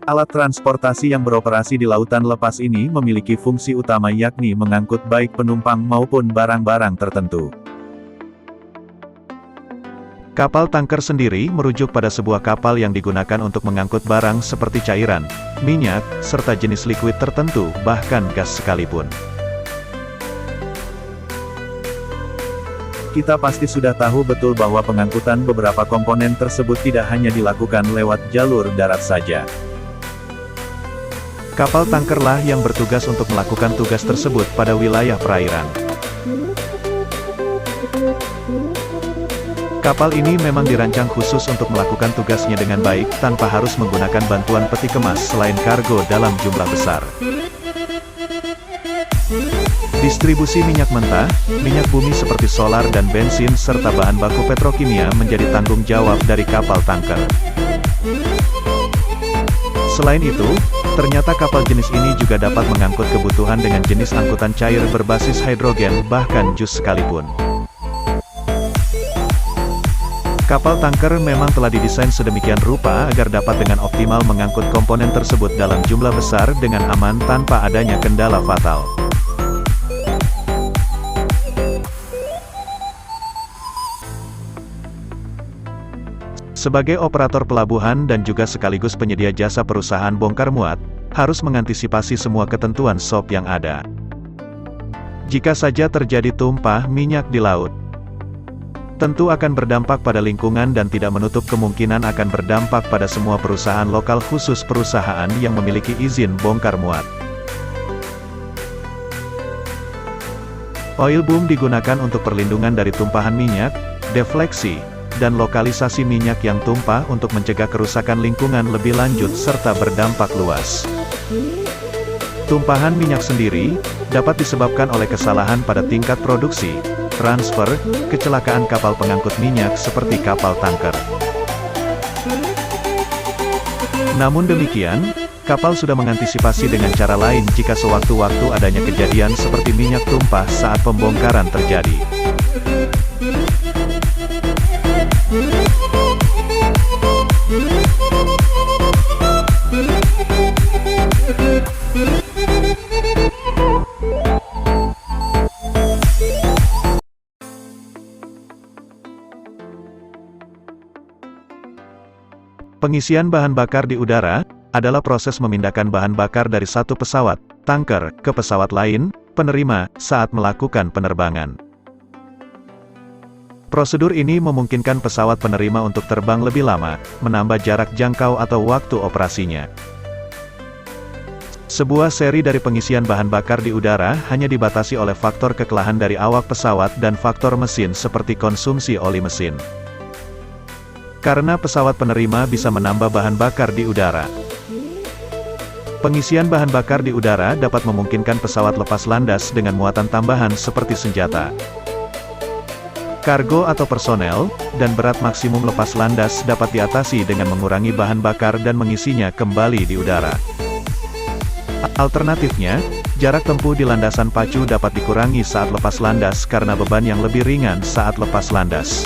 Alat transportasi yang beroperasi di lautan lepas ini memiliki fungsi utama yakni mengangkut baik penumpang maupun barang-barang tertentu. Kapal tanker sendiri merujuk pada sebuah kapal yang digunakan untuk mengangkut barang seperti cairan, minyak, serta jenis liquid tertentu, bahkan gas sekalipun. Kita pasti sudah tahu betul bahwa pengangkutan beberapa komponen tersebut tidak hanya dilakukan lewat jalur darat saja. Kapal tankerlah yang bertugas untuk melakukan tugas tersebut pada wilayah perairan. Kapal ini memang dirancang khusus untuk melakukan tugasnya dengan baik, tanpa harus menggunakan bantuan peti kemas selain kargo dalam jumlah besar. Distribusi minyak mentah, minyak bumi seperti solar dan bensin serta bahan baku petrokimia menjadi tanggung jawab dari kapal tanker. Selain itu, ternyata kapal jenis ini juga dapat mengangkut kebutuhan dengan jenis angkutan cair berbasis hidrogen, bahkan jus sekalipun. Kapal tanker memang telah didesain sedemikian rupa agar dapat dengan optimal mengangkut komponen tersebut dalam jumlah besar dengan aman tanpa adanya kendala fatal. Sebagai operator pelabuhan dan juga sekaligus penyedia jasa perusahaan bongkar muat, harus mengantisipasi semua ketentuan SOP yang ada. Jika saja terjadi tumpah minyak di laut, tentu akan berdampak pada lingkungan dan tidak menutup kemungkinan akan berdampak pada semua perusahaan lokal khusus perusahaan yang memiliki izin bongkar muat. Oil boom digunakan untuk perlindungan dari tumpahan minyak, defleksi, dan lokalisasi minyak yang tumpah untuk mencegah kerusakan lingkungan lebih lanjut serta berdampak luas. Tumpahan minyak sendiri dapat disebabkan oleh kesalahan pada tingkat produksi, transfer, kecelakaan kapal pengangkut minyak seperti kapal tanker. Namun demikian, kapal sudah mengantisipasi dengan cara lain jika sewaktu-waktu adanya kejadian seperti minyak tumpah saat pembongkaran terjadi. Pengisian bahan bakar di udara adalah proses memindahkan bahan bakar dari satu pesawat tanker ke pesawat lain penerima saat melakukan penerbangan. Prosedur ini memungkinkan pesawat penerima untuk terbang lebih lama, menambah jarak jangkau atau waktu operasinya. Sebuah seri dari pengisian bahan bakar di udara hanya dibatasi oleh faktor kekelahan dari awak pesawat dan faktor mesin seperti konsumsi oli mesin. Karena pesawat penerima bisa menambah bahan bakar di udara. Pengisian bahan bakar di udara dapat memungkinkan pesawat lepas landas dengan muatan tambahan seperti senjata, kargo atau personel, dan berat maksimum lepas landas dapat diatasi dengan mengurangi bahan bakar dan mengisinya kembali di udara. Alternatifnya, jarak tempuh di landasan pacu dapat dikurangi saat lepas landas karena beban yang lebih ringan saat lepas landas.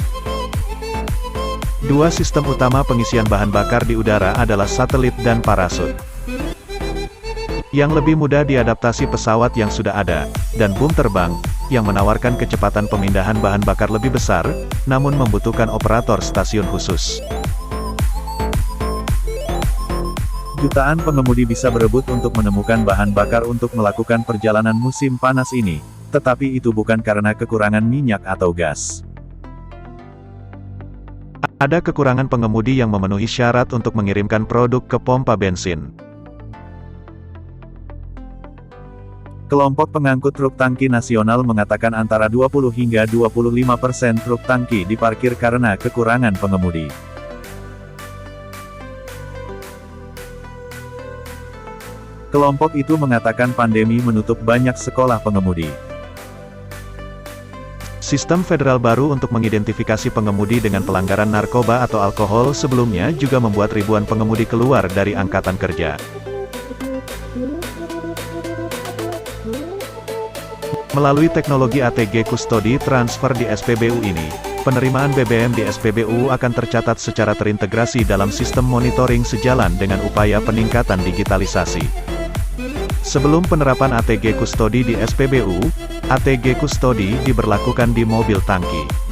Dua sistem utama pengisian bahan bakar di udara adalah satelit dan parasut. Yang lebih mudah diadaptasi pesawat yang sudah ada, dan boom terbang, yang menawarkan kecepatan pemindahan bahan bakar lebih besar, namun membutuhkan operator stasiun khusus. Jutaan pengemudi bisa berebut untuk menemukan bahan bakar untuk melakukan perjalanan musim panas ini, tetapi itu bukan karena kekurangan minyak atau gas. Ada kekurangan pengemudi yang memenuhi syarat untuk mengirimkan produk ke pompa bensin. Kelompok pengangkut truk tangki nasional mengatakan antara 20 hingga 25% truk tangki diparkir karena kekurangan pengemudi. Kelompok itu mengatakan pandemi menutup banyak sekolah pengemudi. Sistem federal baru untuk mengidentifikasi pengemudi dengan pelanggaran narkoba atau alkohol sebelumnya juga membuat ribuan pengemudi keluar dari angkatan kerja. Melalui teknologi ATG Custody Transfer di SPBU ini, penerimaan BBM di SPBU akan tercatat secara terintegrasi dalam sistem monitoring sejalan dengan upaya peningkatan digitalisasi. Sebelum penerapan ATG Kustodi di SPBU, ATG Kustodi diberlakukan di mobil tangki.